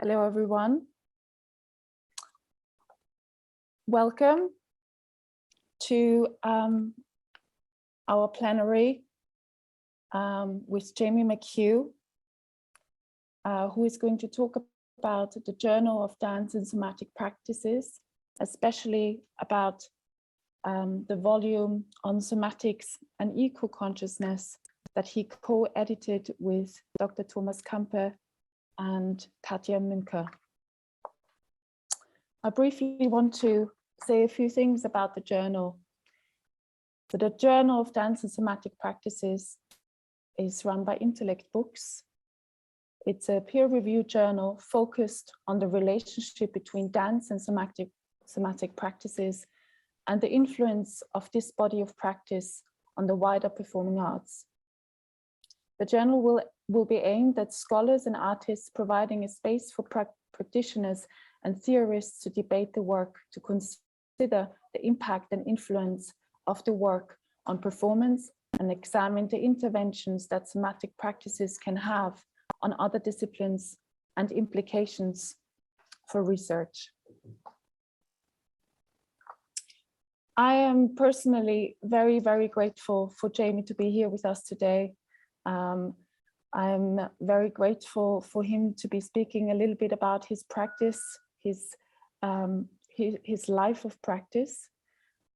Hello, everyone. Welcome to our plenary with Jamie McHugh, who is going to talk about the Journal of Dance and Somatic Practices, especially about the volume on somatics and eco-consciousness that he co-edited with Dr. Thomas Kampe and Katja Münker. I briefly want to say a few things about the journal. So the Journal of Dance and Somatic Practices is run by Intellect Books. It's a peer-reviewed journal focused on the relationship between dance and somatic practices and the influence of this body of practice on the wider performing arts. The journal will be aimed at scholars and artists, providing a space for practitioners and theorists to debate the work, to consider the impact and influence of the work on performance, and examine the interventions that somatic practices can have on other disciplines and implications for research. I am personally very, very grateful for Jamie to be here with us today. I'm very grateful for him to be speaking a little bit about his practice, his life of practice.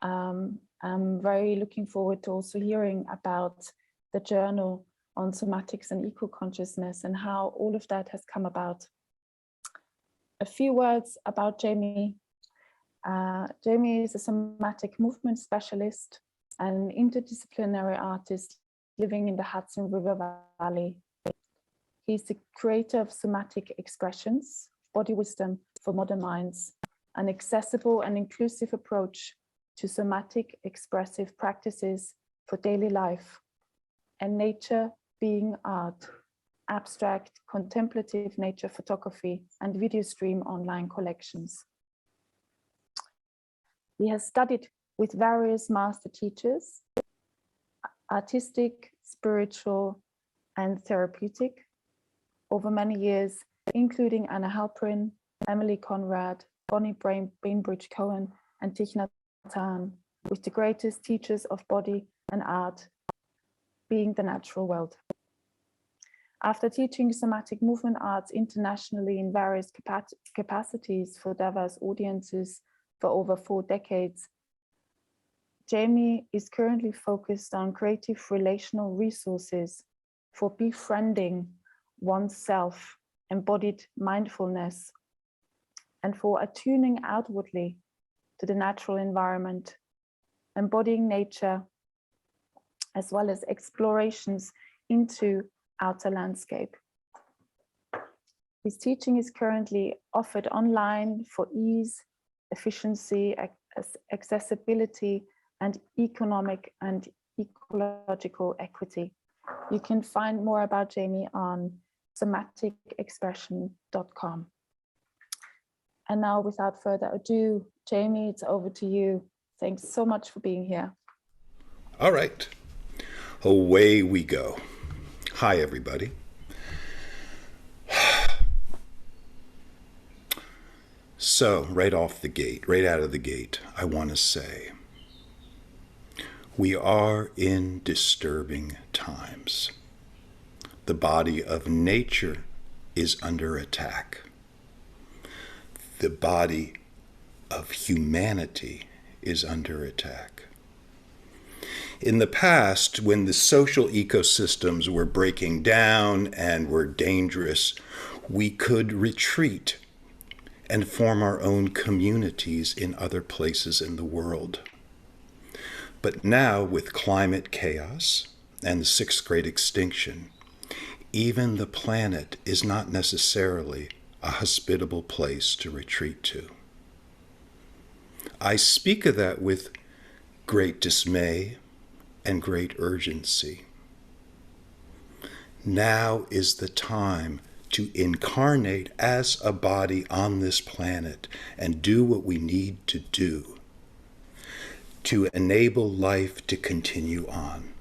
I'm very looking forward to also hearing about the journal on somatics and eco-consciousness and how all of that has come about. A few words about Jamie. Jamie is a somatic movement specialist and interdisciplinary artist living in the Hudson River Valley. He's the creator of Somatic Expressions, Body Wisdom for Modern Minds, an accessible and inclusive approach to somatic expressive practices for daily life, and nature being art, abstract contemplative nature photography and video stream online collections. He has studied with various master teachers, artistic, spiritual, and therapeutic, over many years, including Anna Halprin, Emily Conrad, Bonnie Bainbridge Cohen, and Thich Nhat Hanh, with the greatest teachers of body and art being the natural world. After teaching somatic movement arts internationally in various capacities for diverse audiences for over 4 decades, Jamie is currently focused on creative relational resources for befriending oneself, embodied mindfulness, and for attuning outwardly to the natural environment, embodying nature, as well as explorations into outer landscape. His teaching is currently offered online for ease, efficiency, accessibility, and economic and ecological equity. You can find more about Jamie on somaticexpression.com. And now, without further ado, Jamie, it's over to you. Thanks so much for being here. All right, away we go. Hi, everybody. So, right off the gate, right out of the gate, I want to say, we are in disturbing times. The body of nature is under attack. The body of humanity is under attack. In the past, when the social ecosystems were breaking down and were dangerous, we could retreat and form our own communities in other places in the world. But now, with climate chaos and the 6th great extinction, even the planet is not necessarily a hospitable place to retreat to. I speak of that with great dismay and great urgency. Now is the time to incarnate as a body on this planet and do what we need to do to enable life to continue on.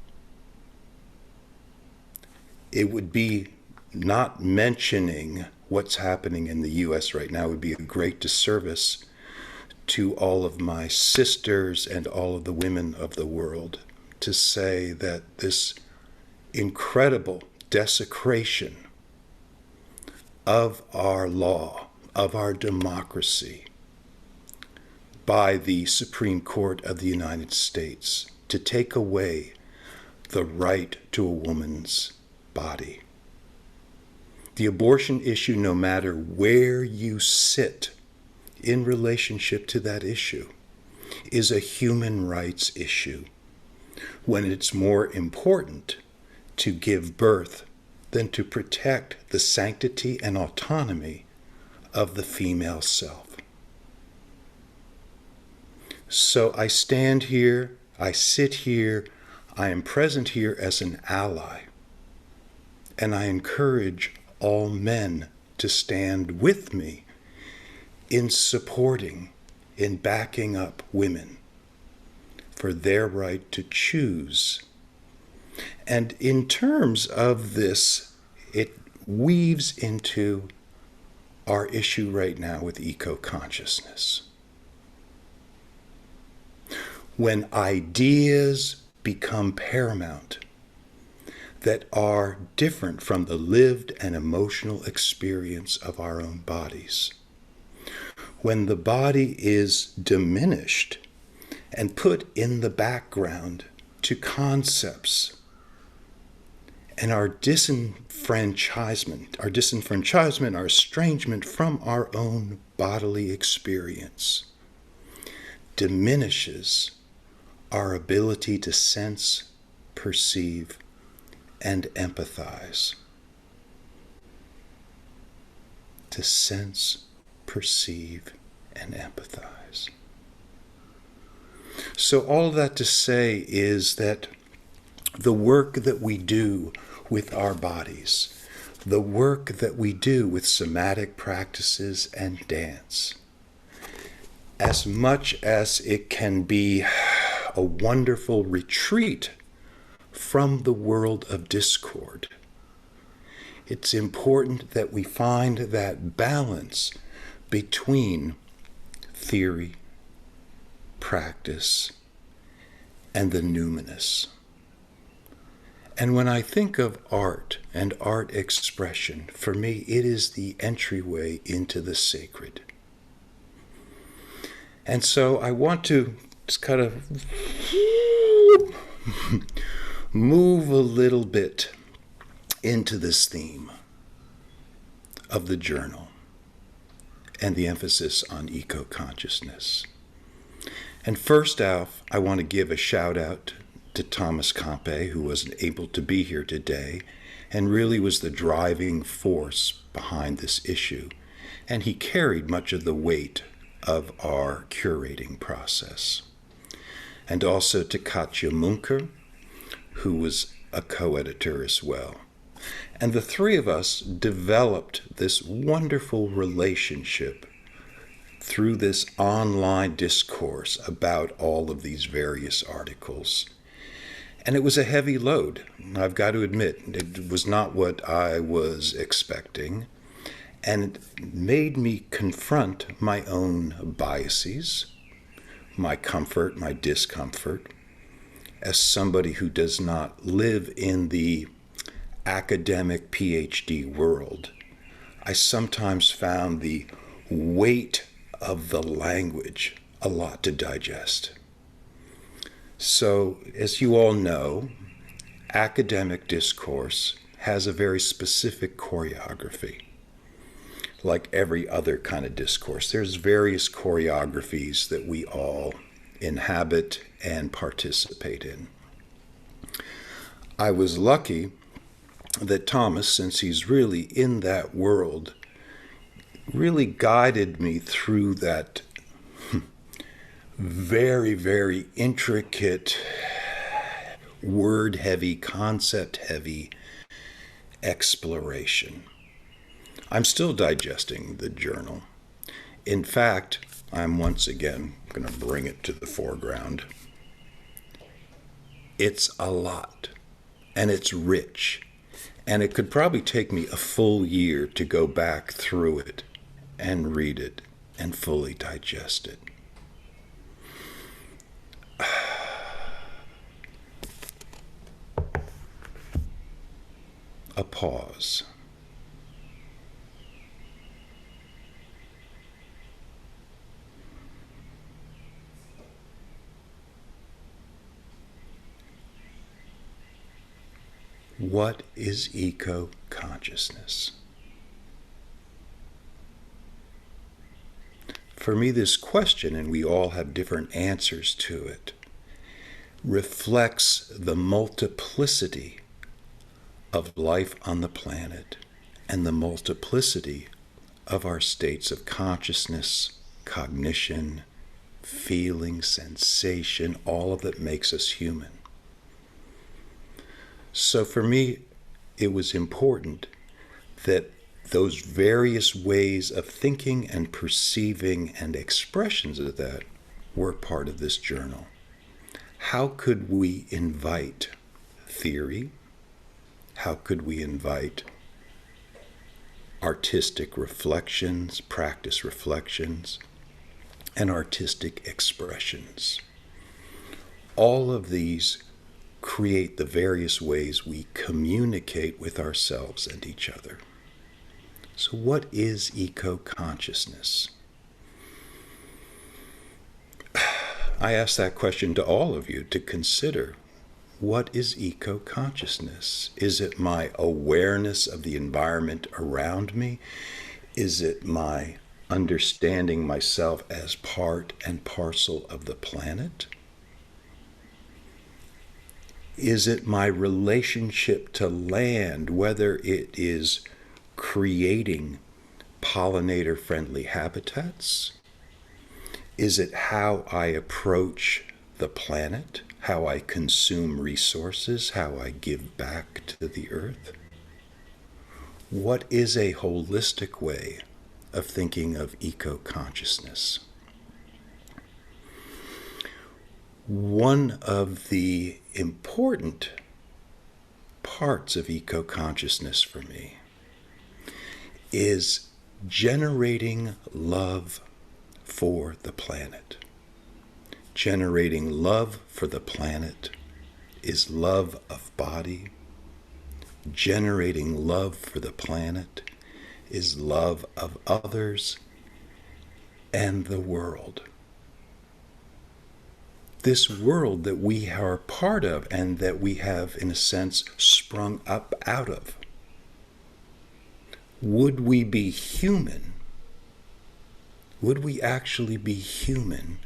It would be not mentioning what's happening in the U.S. right now would be a great disservice to all of my sisters and all of the women of the world to say that this incredible desecration of our law, of our democracy, by the Supreme Court of the United States to take away the right to a woman's body. The abortion issue, no matter where you sit in relationship to that issue, is a human rights issue, when it's more important to give birth than to protect the sanctity and autonomy of the female self. So I stand here, I sit here, I am present here as an ally, and I encourage all men to stand with me in supporting, in backing up women for their right to choose. And in terms of this, it weaves into our issue right now with eco-consciousness. When ideas become paramount that are different from the lived and emotional experience of our own bodies, when the body is diminished and put in the background to concepts, and our disenfranchisement, our estrangement from our own bodily experience diminishes our ability to sense, perceive, and empathize. To sense, perceive, and empathize. So all that to say is that the work that we do with our bodies, the work that we do with somatic practices and dance, as much as it can be a wonderful retreat from the world of discord, it's important that we find that balance between theory, practice, and the numinous. And when I think of art and art expression, for me it is the entryway into the sacred. And so I want to just kind of move a little bit into this theme of the journal and the emphasis on eco-consciousness. And first off, I want to give a shout out to Thomas Campe, who wasn't able to be here today and really was the driving force behind this issue. And he carried much of the weight of our curating process. And also to Katja Munker, who was a co-editor as well. And the three of us developed this wonderful relationship through this online discourse about all of these various articles. And it was a heavy load. I've got to admit, it was not what I was expecting. And it made me confront my own biases, my comfort, my discomfort. As somebody who does not live in the academic PhD world, I sometimes found the weight of the language a lot to digest. So, as you all know, academic discourse has a very specific choreography. Like every other kind of discourse, there's various choreographies that we all inhabit and participate in. I was lucky that Thomas, since he's really in that world, really guided me through that very, very intricate, word-heavy, concept-heavy exploration. I'm still digesting the journal. In fact, I'm once again going to bring it to the foreground. It's a lot, and it's rich, And it could probably take me a full year to go back through it and read it and fully digest it. A pause. What is eco-consciousness? For me, this question, and we all have different answers to it, reflects the multiplicity of life on the planet and the multiplicity of our states of consciousness, cognition, feeling, sensation, all of it makes us human. So for me, it was important that those various ways of thinking and perceiving and expressions of that were part of this journal. How could we invite theory? How could we invite artistic reflections, practice reflections, and artistic expressions? All of these create the various ways we communicate with ourselves and each other. So what is eco-consciousness? I ask that question to all of you to consider. What is eco-consciousness? Is it my awareness of the environment around me? Is it my understanding myself as part and parcel of the planet? Is it my relationship to land, whether it is creating pollinator-friendly habitats? Is it how I approach the planet, how I consume resources, how I give back to the earth? What is a holistic way of thinking of eco-consciousness? One of the important parts of eco-consciousness for me is generating love for the planet. Generating love for the planet is love of body. Generating love for the planet is love of others and the world. This world that we are part of and that we have, in a sense, sprung up out of. Would we be human? Would we actually be human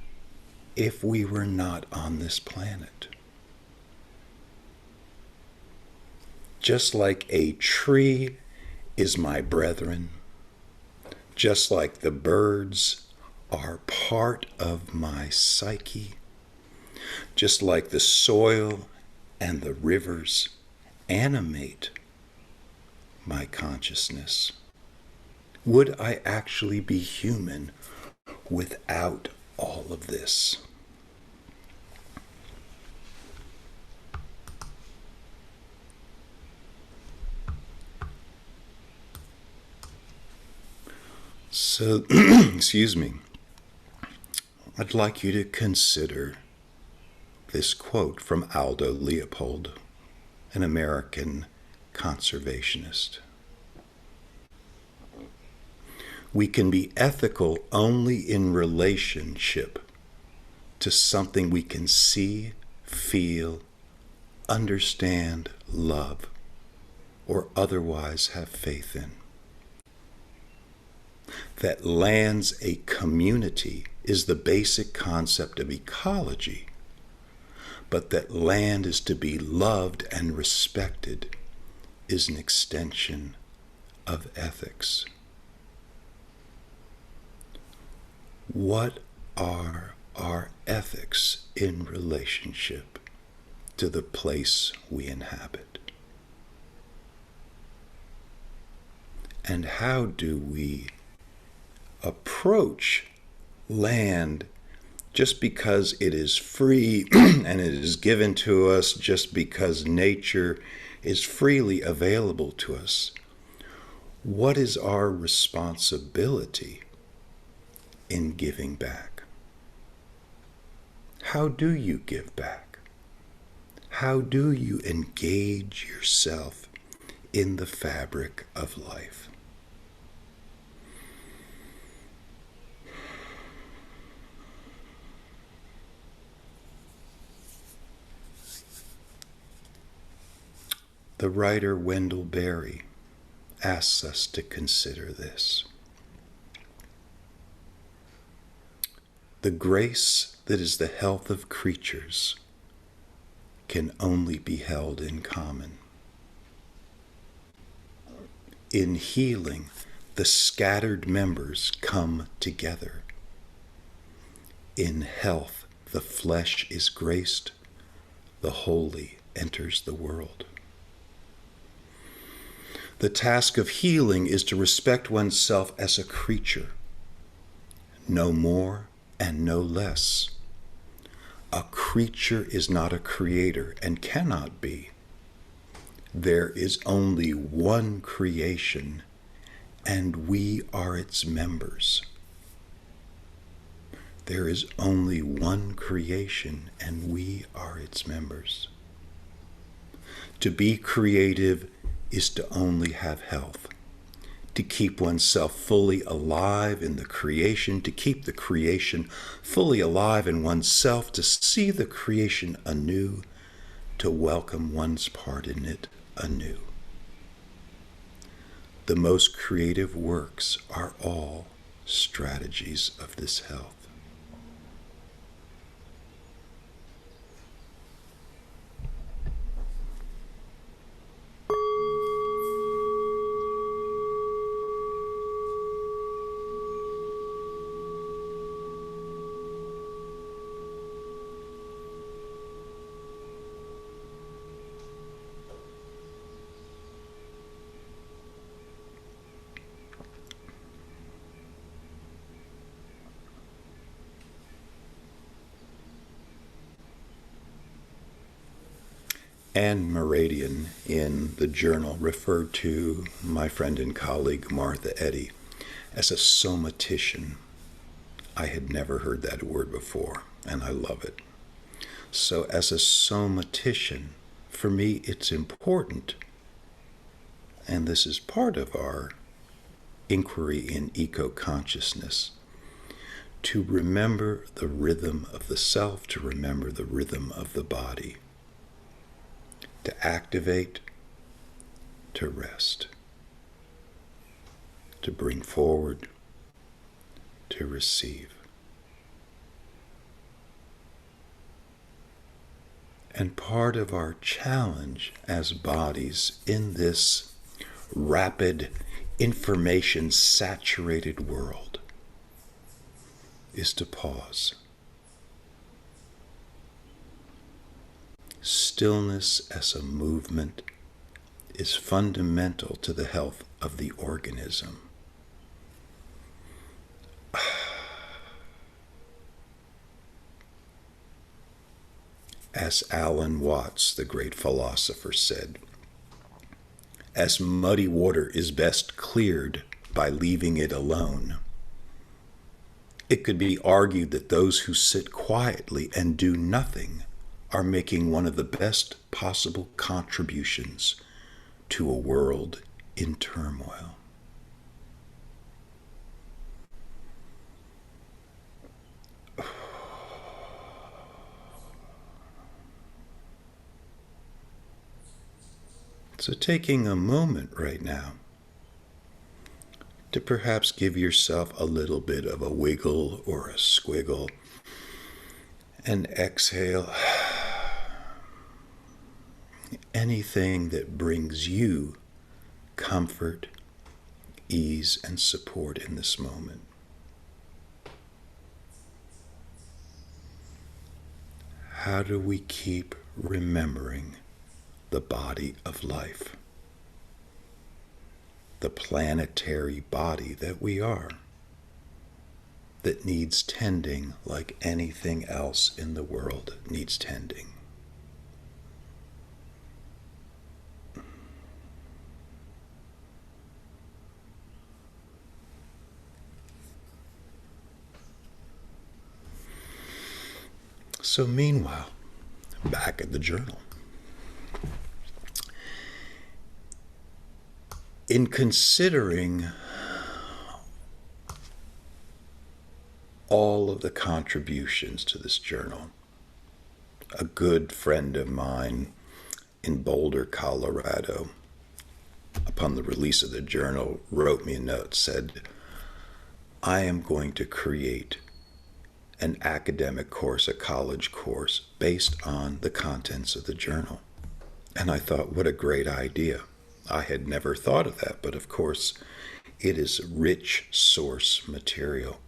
if we were not on this planet? Just like a tree is my brethren, just like the birds are part of my psyche, just like the soil and the rivers animate my consciousness, would I actually be human without all of this? So, excuse me, I'd like you to consider this quote from Aldo Leopold, an American conservationist. We can be ethical only in relationship to something we can see, feel, understand, love, or otherwise have faith in. That land's a community is the basic concept of ecology, but that land is to be loved and respected is an extension of ethics. What are our ethics in relationship to the place we inhabit? And how do we approach land just because it is free and it is given to us, just because nature is freely available to us, what is our responsibility in giving back? How do you give back? How do you engage yourself in the fabric of life? The writer Wendell Berry asks us to consider this. The grace that is the health of creatures can only be held in common. In healing, the scattered members come together. In health, the flesh is graced, the holy enters the world. The task of healing is to respect oneself as a creature, no more and no less. A creature is not a creator and cannot be. There is only one creation, and we are its members. There is only one creation, and we are its members. To be creative is to only have health, to keep oneself fully alive in the creation, to keep the creation fully alive in oneself, to see the creation anew, to welcome one's part in it anew. The most creative works are all strategies of this health. Anne Meridian in the journal referred to my friend and colleague Martha Eddy as a somatician. I had never heard that word before, and I love it. So as a somatician, for me it's important, and this is part of our inquiry in eco-consciousness, to remember the rhythm of the self, to remember the rhythm of the body. To activate, to rest, to bring forward, to receive. And part of our challenge as bodies in this rapid, information-saturated world is to pause. Stillness as a movement is fundamental to the health of the organism. As Alan Watts, the great philosopher, said, as muddy water is best cleared by leaving it alone, it could be argued that those who sit quietly and do nothing are making one of the best possible contributions to a world in turmoil. So taking a moment right now to perhaps give yourself a little bit of a wiggle or a squiggle and exhale anything that brings you comfort, ease, and support in this moment. How do we keep remembering the body of life, the planetary body that we are, that needs tending like anything else in the world needs tending? So meanwhile, back at the journal. In considering all of the contributions to this journal, a good friend of mine in Boulder, Colorado, upon the release of the journal, wrote me a note, said, I am going to create an academic course, a college course, based on the contents of the journal. And I thought, what a great idea. I had never thought of that, but of course, it is rich source material.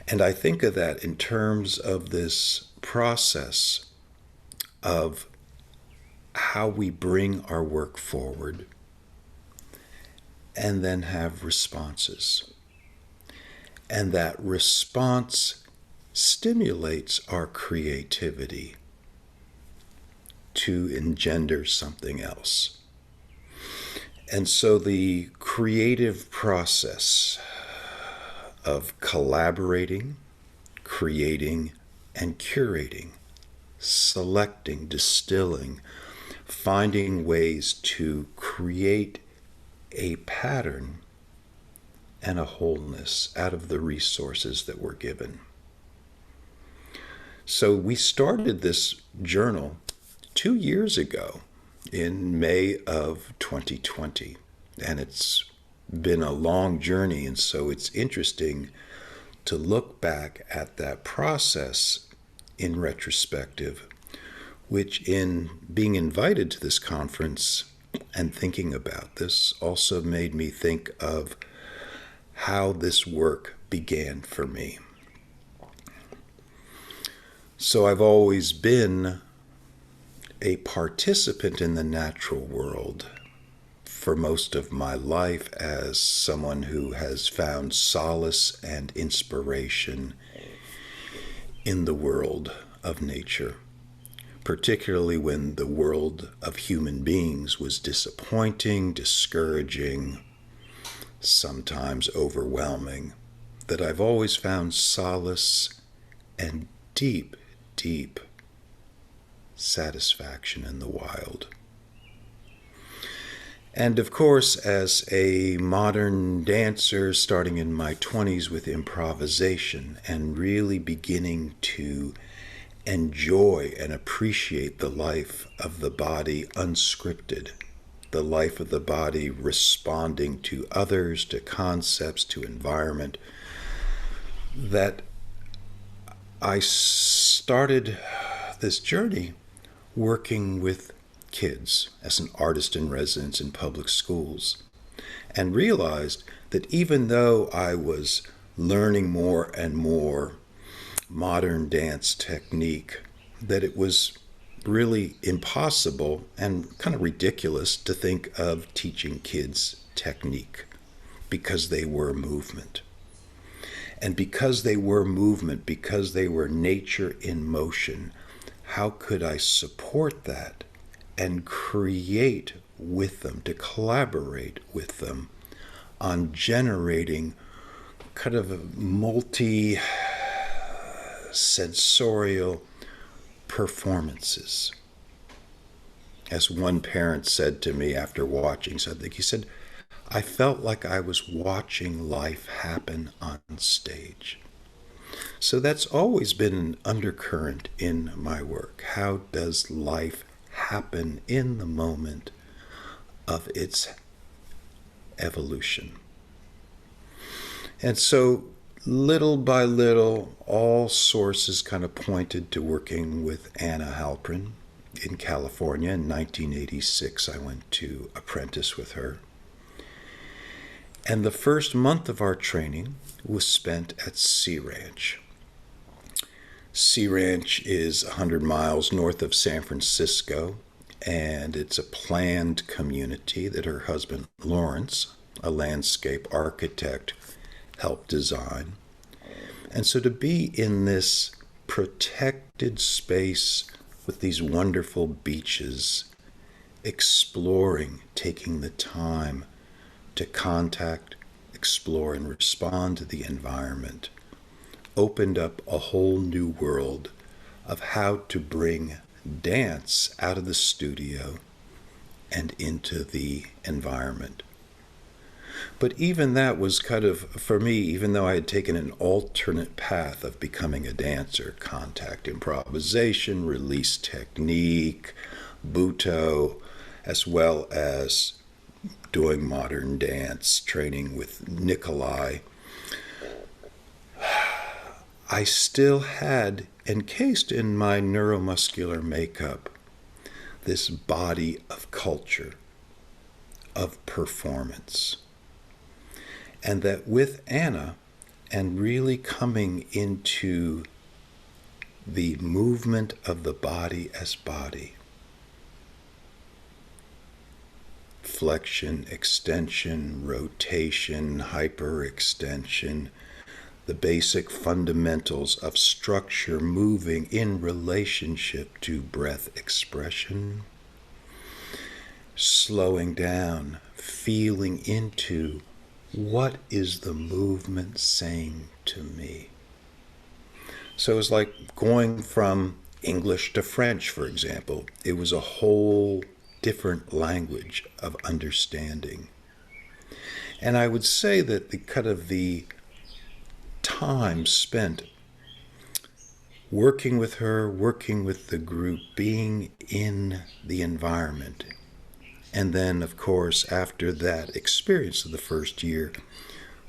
And I think of that in terms of this process of how we bring our work forward and then have responses. And that response stimulates our creativity to engender something else. And so the creative process of collaborating, creating, and curating, selecting, distilling, finding ways to create a pattern and a wholeness out of the resources that we're given. So we started this journal 2 years ago in May of 2020, and it's been a long journey, and so it's interesting to look back at that process in retrospective, which in being invited to this conference and thinking about this also made me think of how this work began for me. So I've always been a participant in the natural world for most of my life as someone who has found solace and inspiration in the world of nature, particularly when the world of human beings was disappointing, discouraging, sometimes overwhelming, that I've always found solace and deep, deep satisfaction in the wild. And of course, as a modern dancer, starting in my 20s with improvisation and really beginning to enjoy and appreciate the life of the body unscripted, the life of the body responding to others, to concepts, to environment, that I started this journey working with kids as an artist in residence in public schools, and realized that even though I was learning more and more modern dance technique, that it was really impossible and kind of ridiculous to think of teaching kids technique because they were movement. And because they were movement, because they were nature in motion, how could I support that and create with them, to collaborate with them on generating kind of a multi-sensorial performances? As one parent said to me after watching something, he said, I felt like I was watching life happen on stage. So that's always been an undercurrent in my work. How does life happen in the moment of its evolution? And so little by little, all sources kind of pointed to working with Anna Halprin in California. In 1986, I went to apprentice with her. And the first month of our training was spent at Sea Ranch. Sea Ranch is 100 miles north of San Francisco, and it's a planned community that her husband, Lawrence, a landscape architect, helped design. And so to be in this protected space with these wonderful beaches, exploring, taking the time to contact, explore, and respond to the environment opened up a whole new world of how to bring dance out of the studio and into the environment. But even that was kind of, for me, even though I had taken an alternate path of becoming a dancer, contact improvisation, release technique, Buto, as well as doing modern dance, training with Nikolai, I still had encased in my neuromuscular makeup this body of culture, of performance. And that with Anna, and really coming into the movement of the body as body, flexion, extension, rotation, hyperextension, the basic fundamentals of structure moving in relationship to breath expression, slowing down, feeling into what is the movement saying to me. So it was like going from English to French, for example. It was a whole different language of understanding. And I would say that the time spent working with her, working with the group, being in the environment, and then, of course, after that experience of the first year,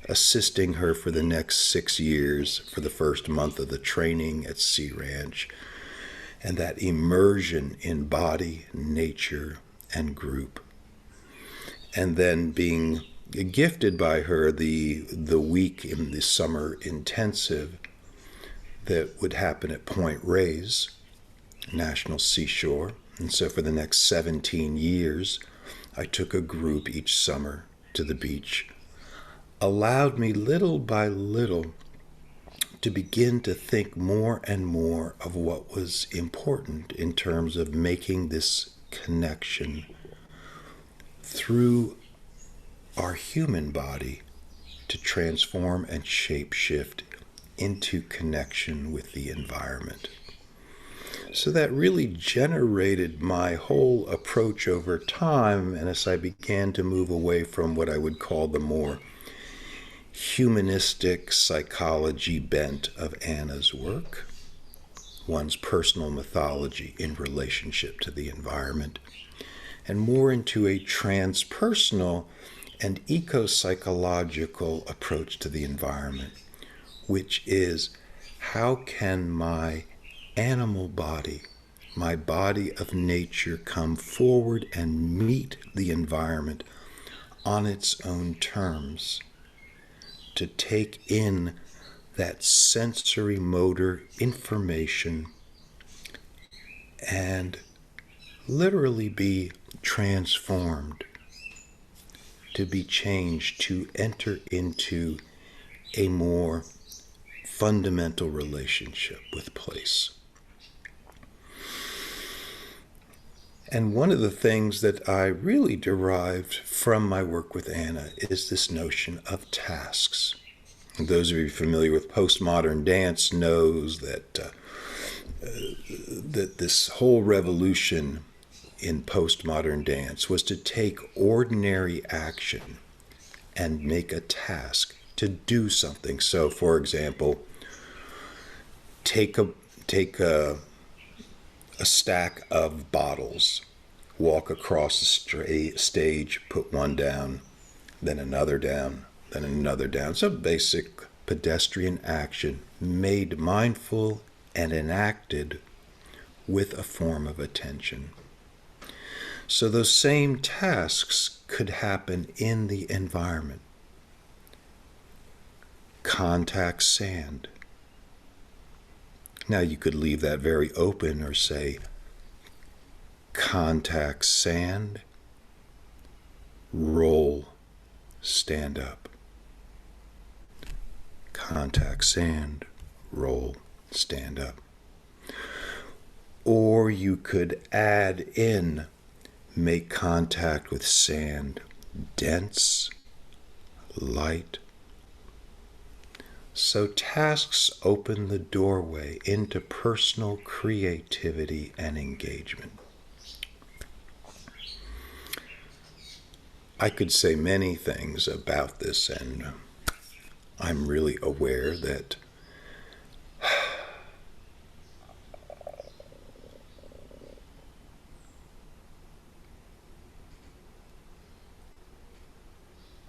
assisting her for the next 6 years, for the first month of the training at Sea Ranch, and that immersion in body, nature, and group. And then being gifted by her the week in the summer intensive that would happen at Point Reyes, National Seashore. And so for the next 17 years, I took a group each summer to the beach, allowed me little by little to begin to think more and more of what was important in terms of making this connection through our human body to transform and shape-shift into connection with the environment. So that really generated my whole approach over time, and as I began to move away from what I would call the more humanistic psychology bent of Anna's work, one's personal mythology in relationship to the environment, and more into a transpersonal and eco-psychological approach to the environment, which is how can my animal body, my body of nature, come forward and meet the environment on its own terms, to take in that sensory motor information and literally be transformed, to be changed, to enter into a more fundamental relationship with place. And one of the things that I really derived from my work with Anna is this notion of tasks. And those of you familiar with postmodern dance knows that this whole revolution in postmodern dance was to take ordinary action and make a task to do something. So, for example, take a stack of bottles, walk across the stage, put one down, then another down, then another down. So basic pedestrian action made mindful and enacted with a form of attention. So those same tasks could happen in the environment. Contact sand. Now you could leave that very open or say, contact sand, roll, stand up. Contact sand, roll, stand up. Or you could add in, make contact with sand, dense, light, So tasks open the doorway into personal creativity and engagement. I could say many things about this, and I'm really aware that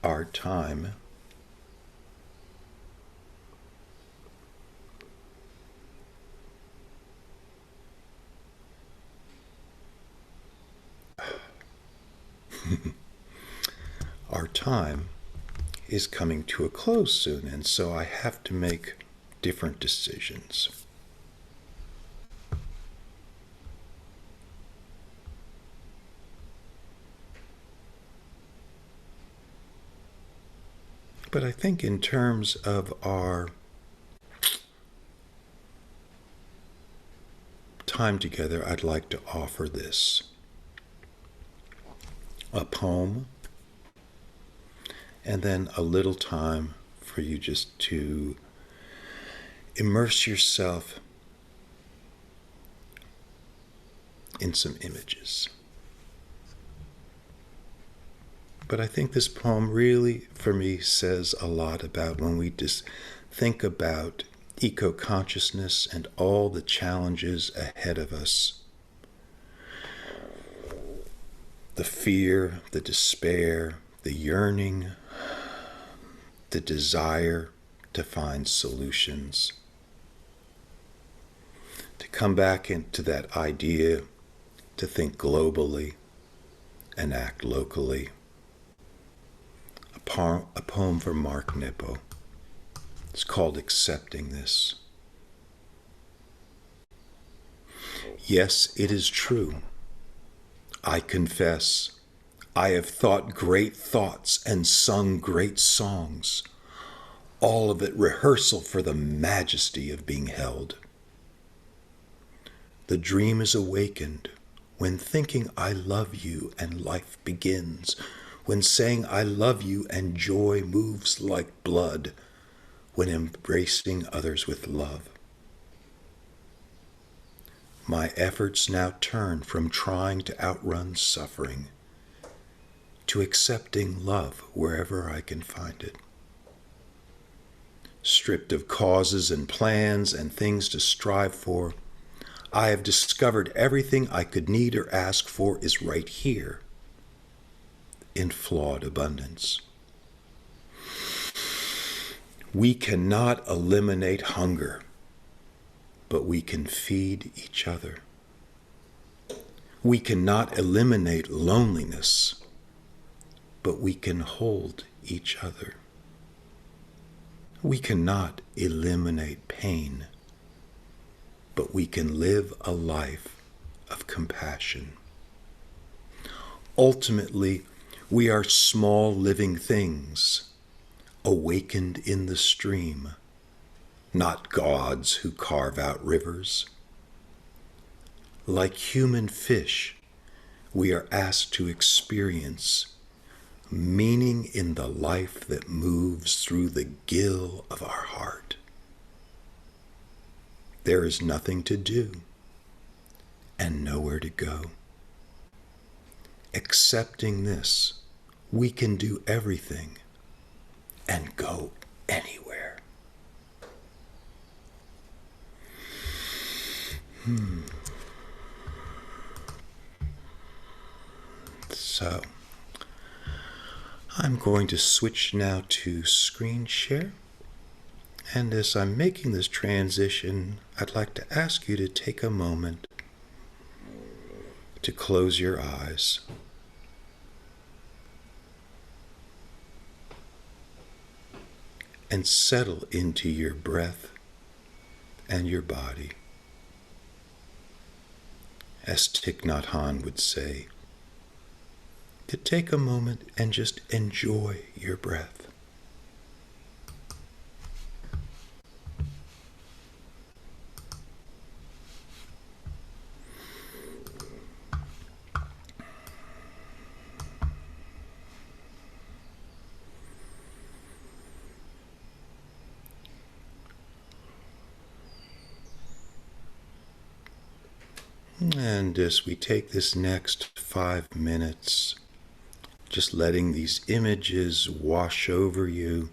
our time our time is coming to a close soon, and so I have to make different decisions. But I think in terms of our time together, I'd like to offer this: a poem, and then a little time for you just to immerse yourself in some images. But I think this poem really, for me, says a lot about when we just think about eco-consciousness and all the challenges ahead of us. The fear, the despair, the yearning, the desire to find solutions. To come back into that idea to think globally and act locally. A poem for Mark Nippo. It's called Accepting This. Yes, it is true. I confess, I have thought great thoughts and sung great songs, all of it rehearsal for the majesty of being held. The dream is awakened when thinking I love you and life begins, when saying I love you and joy moves like blood, when embracing others with love. My efforts now turn from trying to outrun suffering to accepting love wherever I can find it. Stripped of causes and plans and things to strive for, I have discovered everything I could need or ask for is right here in flawed abundance. We cannot eliminate hunger, but we can feed each other. We cannot eliminate loneliness, but we can hold each other. We cannot eliminate pain, but we can live a life of compassion. Ultimately, we are small living things, awakened in the stream, not gods who carve out rivers. Like human fish, we are asked to experience meaning in the life that moves through the gill of our heart. There is nothing to do and nowhere to go. Accepting this, we can do everything and go anywhere. So, I'm going to switch now to screen share. And as I'm making this transition, I'd like to ask you to take a moment to close your eyes. And settle into your breath and your body. As Thich Nhat Hanh would say, to take a moment and just enjoy your breath. And as we take this next 5 minutes, just letting these images wash over you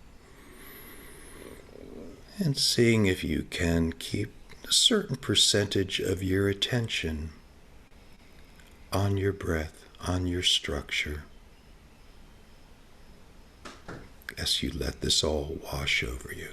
and seeing if you can keep a certain percentage of your attention on your breath, on your structure, as you let this all wash over you.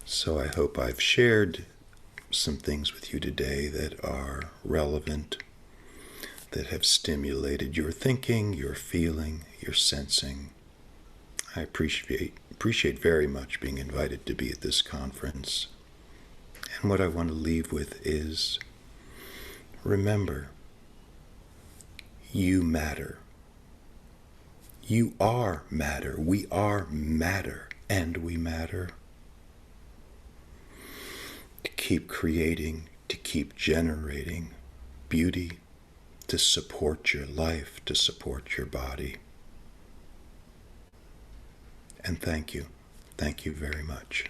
So I hope I've shared some things with you today that are relevant, that have stimulated your thinking, your feeling, your sensing. I appreciate very much being invited to be at this conference. And what I want to leave with is, remember, you matter. You are matter. We are matter, and we matter. To keep creating, to keep generating beauty, to support your life, to support your body. And thank you. Thank you very much.